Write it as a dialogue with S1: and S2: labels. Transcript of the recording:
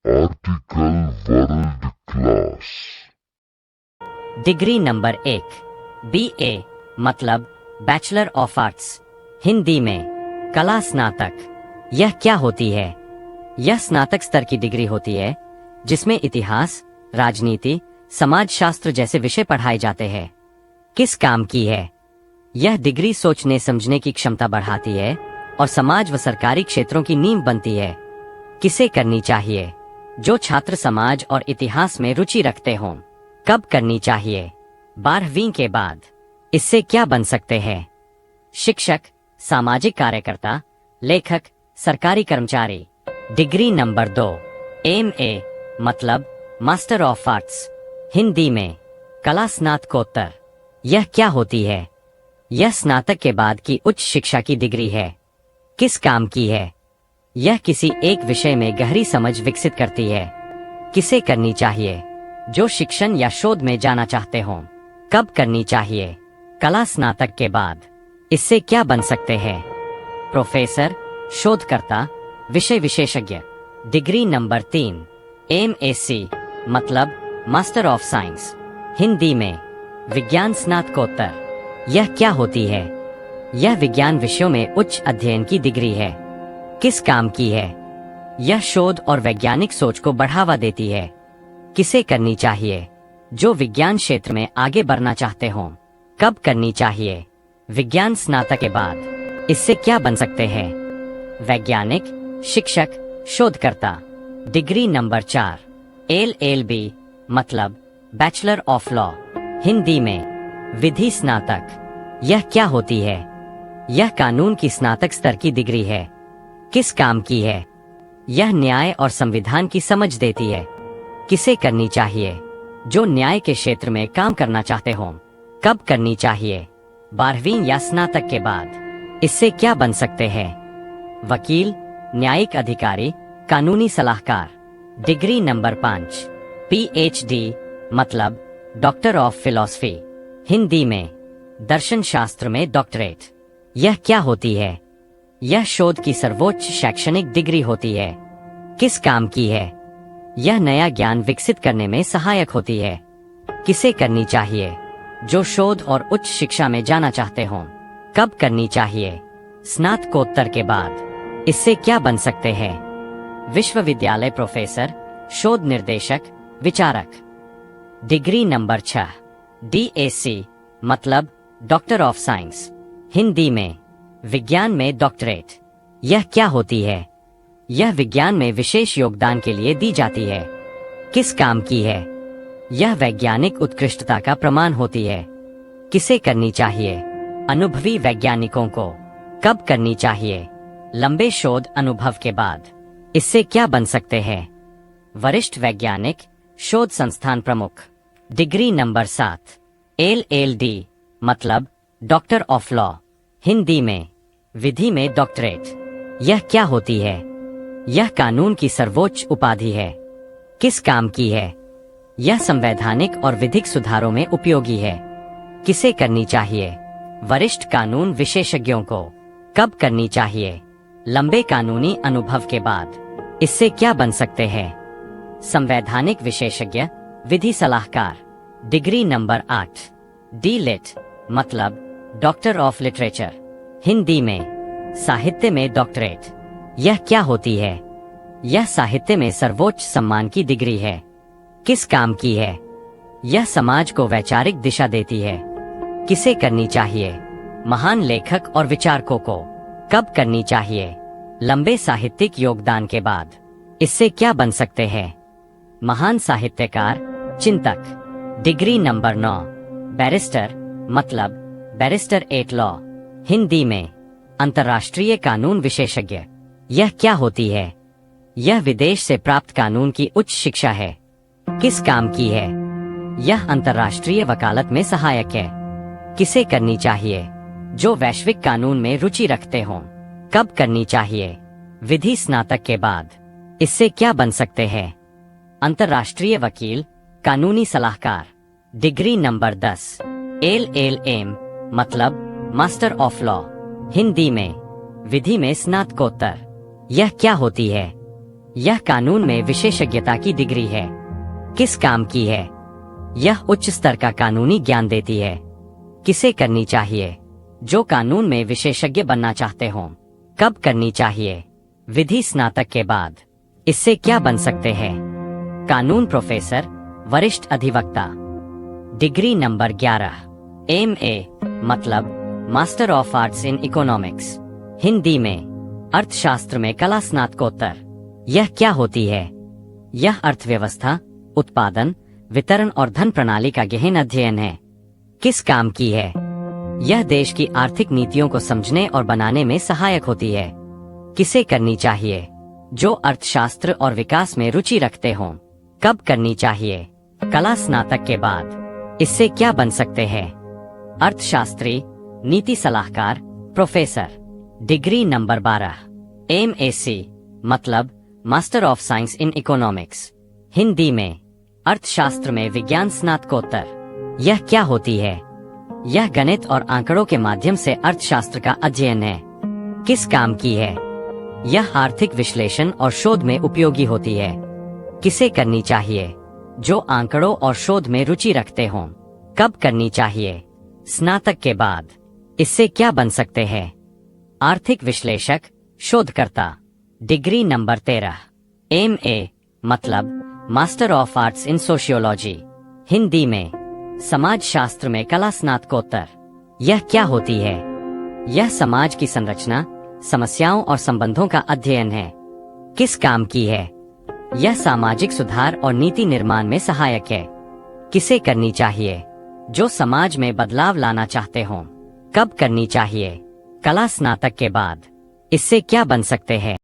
S1: Article world class.
S2: Degree number 1 BA मतलब bachelor of arts, Hindi में कला स्नातक। यह क्या होती है? यह स्नातक स्तर की डिग्री होती है जिसमें इतिहास, राजनीति, समाजशास्त्र जैसे विषय पढ़ाए जाते हैं। किस काम की है? यह डिग्री सोचने समझने की क्षमता बढ़ाती है और समाज व सरकारी क्षेत्रों की नींव बनती है। किसे करनी चाहिए? जो छात्र समाज और इतिहास में रुचि रखते हों। कब करनी चाहिए? 12वीं के बाद। इससे क्या बन सकते हैं? शिक्षक, सामाजिक कार्यकर्ता, लेखक, सरकारी कर्मचारी। डिग्री नंबर 2 MA मतलब मास्टर ऑफ आर्ट्स, हिंदी में कला स्नातकोत्तर। यह क्या होती है? यह स्नातक के बाद की उच्च शिक्षा की डिग्री है। किस काम की है? यह किसी एक विषय में गहरी समझ विकसित करती है। किसे करनी चाहिए? जो शिक्षण या शोध में जाना चाहते हों। कब करनी चाहिए? कला स्नातक के बाद। इससे क्या बन सकते हैं? प्रोफेसर, शोधकर्ता, विषय विशेषज्ञ। डिग्री नंबर 3 MAC मतलब मास्टर ऑफ साइंस, हिंदी में विज्ञान स्नातकोत्तर। यह क्या होती है? यह विज्ञान विषयों में उच्च अध्ययन की डिग्री है। किस काम की है? यह शोध और वैज्ञानिक सोच को बढ़ावा देती है। किसे करनी चाहिए? जो विज्ञान क्षेत्र में आगे बढ़ना चाहते हों। कब करनी चाहिए? विज्ञान स्नातक के बाद। इससे क्या बन सकते हैं? वैज्ञानिक, शिक्षक, शोधकर्ता। डिग्री नंबर 4 LLB मतलब बैचलर ऑफ लॉ, हिंदी में विधि स्नातक। यह क्या होती है? यह कानून की स्नातक स्तर की डिग्री है। किस काम की है? यह न्याय और संविधान की समझ देती है। किसे करनी चाहिए? जो न्याय के क्षेत्र में काम करना चाहते हों। कब करनी चाहिए? 12वीं या स्नातक के बाद। इससे क्या बन सकते हैं? वकील, न्यायिक अधिकारी, कानूनी सलाहकार। डिग्री नंबर 5 PhD मतलब डॉक्टर ऑफ फिलॉसफी, हिंदी में दर्शन शास्त्र में डॉक्टरेट। यह क्या होती है? यह शोध की सर्वोच्च शैक्षणिक डिग्री होती है। किस काम की है? यह नया ज्ञान विकसित करने में सहायक होती है। किसे करनी चाहिए? जो शोध और उच्च शिक्षा में जाना चाहते हों। कब करनी चाहिए? स्नातकोत्तर के बाद। इससे क्या बन सकते हैं? विश्वविद्यालय प्रोफेसर, शोध निर्देशक, विचारक। डिग्री नंबर 6 DAC मतलब डॉक्टर ऑफ साइंस, हिंदी में विज्ञान में डॉक्टरेट। यह क्या होती है? यह विज्ञान में विशेष योगदान के लिए दी जाती है। किस काम की है? यह वैज्ञानिक उत्कृष्टता का प्रमाण होती है। किसे करनी चाहिए? अनुभवी वैज्ञानिकों को। कब करनी चाहिए? लंबे शोध अनुभव के बाद। इससे क्या बन सकते हैं? वरिष्ठ वैज्ञानिक, शोध संस्थान प्रमुख। डिग्री नंबर 7 LLD मतलब डॉक्टर ऑफ लॉ, हिंदी में विधि में डॉक्टरेट। यह क्या होती है? यह कानून की सर्वोच्च उपाधि है। किस काम की है? यह संवैधानिक और विधिक सुधारों में उपयोगी है। किसे करनी चाहिए? वरिष्ठ कानून विशेषज्ञों को। कब करनी चाहिए? लंबे कानूनी अनुभव के बाद। इससे क्या बन सकते हैं? संवैधानिक विशेषज्ञ, विधि सलाहकार। डिग्री नंबर 8 DLit मतलब डॉक्टर ऑफ लिटरेचर, हिंदी में साहित्य में डॉक्टरेट। यह क्या होती है? यह साहित्य में सर्वोच्च सम्मान की डिग्री है। किस काम की है? यह समाज को वैचारिक दिशा देती है। किसे करनी चाहिए? महान लेखक और विचारकों को। कब करनी चाहिए? लंबे साहित्यिक योगदान के बाद। इससे क्या बन सकते हैं? महान साहित्यकार, चिंतक। डिग्री नंबर 9 बैरिस्टर मतलब बैरिस्टर एट लॉ, हिंदी में अंतर्राष्ट्रीय कानून विशेषज्ञ। यह क्या होती है? यह विदेश से प्राप्त कानून की उच्च शिक्षा है। किस काम की है? यह अंतर्राष्ट्रीय वकालत में सहायक है। किसे करनी चाहिए? जो वैश्विक कानून में रुचि रखते हों। कब करनी चाहिए? विधि स्नातक के बाद। इससे क्या बन सकते हैं? अंतर्राष्ट्रीय वकील, कानूनी सलाहकार। डिग्री नंबर 10 LLM मतलब मास्टर ऑफ लॉ, हिंदी में विधि में स्नातकोत्तर। यह क्या होती है? यह कानून में विशेषज्ञता की डिग्री है। किस काम की है? यह उच्च स्तर का कानूनी ज्ञान देती है। किसे करनी चाहिए? जो कानून में विशेषज्ञ बनना चाहते हों। कब करनी चाहिए? विधि स्नातक के बाद। इससे क्या बन सकते हैं? कानून प्रोफेसर, वरिष्ठ अधिवक्ता। डिग्री नंबर 11, MA मतलब master of arts in economics, Hindi में अर्थशास्त्र में कला स्नातकोत्तर। यह क्या होती है? यह अर्थव्यवस्था, उत्पादन, वितरण और धन प्रणाली का गहन अध्ययन है। किस काम की है? यह देश की आर्थिक नीतियों को समझने और बनाने में सहायक होती है। किसे करनी चाहिए? जो अर्थशास्त्र और विकास में रुचि रखते हों। कब करनी चाहिए? कला स्नातक के बाद। इससे क्या बन सकते हैं? अर्थशास्त्री, नीति सलाहकार, प्रोफेसर। डिग्री नंबर 12, MAC मतलब master of science in economics, Hindi में अर्थशास्त्र में विज्ञान स्नातकोत्तर। यह क्या होती है? यह गणित और आंकड़ों के माध्यम से अर्थशास्त्र का अध्ययन है। किस काम की है? यह आर्थिक विश्लेषण और शोध में उपयोगी होती है। किसे करनी चाहिए? जो आंकड़ों और शोध में रुचि रखते हों। कब करनी चाहिए? स्नातक के बाद। इससे क्या बन सकते हैं? आर्थिक विश्लेषक, शोधकर्ता। डिग्री नंबर 13, MA मतलब master of arts in sociology, Hindi में समाज शास्त्र में कला स्नातकोत्तर। यह क्या होती है? यह समाज की संरचना, समस्याओं और संबंधों का अध्ययन है। किस काम की है? यह सामाजिक सुधार और नीति निर्माण में सहायक है। किसे करनी चाहिए? जो समाज में बदलाव लाना चाहते हों। कब करनी चाहिए? कला स्नातक के बाद। इससे क्या बन सकते हैं?